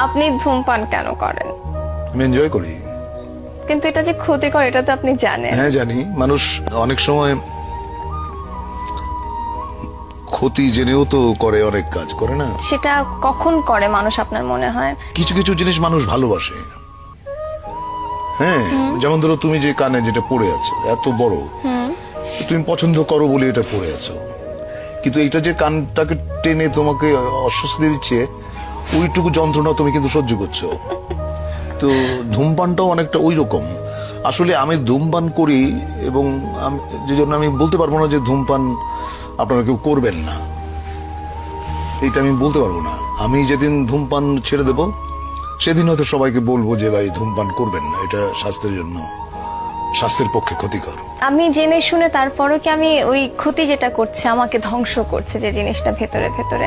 আপনি ধূমপান কেন করেন? আমি এনজয় করি। কিন্তু এটা যে ক্ষতিকর এটা তো আপনি জানেন। হ্যাঁ জানি, মানুষ অনেক সময় ক্ষতি জেনেও তো করে, অনেক কাজ করে না। সেটা কখন করে মানুষ আপনার মনে হয়? কিছু কিছু জিনিস মানুষ ভালোবাসে। হ্যাঁ, যেমন ধরো তুমি যে কানে যেটা পড়ে আছো এত বড়, তুমি পছন্দ করো বলে এটা পড়ে আছো, কিন্তু এটা যে কানটাকে টেনে তোমাকে অস্বস্তি দিচ্ছে, ওইটুকু যন্ত্রণা তুমি কিন্তু সহ্য করছো। তো ধূমপানটাও অনেকটা ওই রকম। আসলে আমি ধূমপান করি এবং যে জন্য আমি বলতে পারবো না যে ধূমপান আপনারা কেউ করবেন না, এটা আমি বলতে পারবো না। আমি যেদিন ধূমপান ছেড়ে দেব সেদিন হয়তো সবাইকে বলবো যে ভাই ধূমপান করবেন না, এটা স্বাস্থ্যের জন্য, স্বাস্থ্যের পক্ষে ক্ষতিকর। আমি জেনে শুনে তারপরও কি আমি ওই ক্ষতি যেটা করছে আমাকে ধ্বংস করছে যে জিনিসটা ভেতরে ভেতরে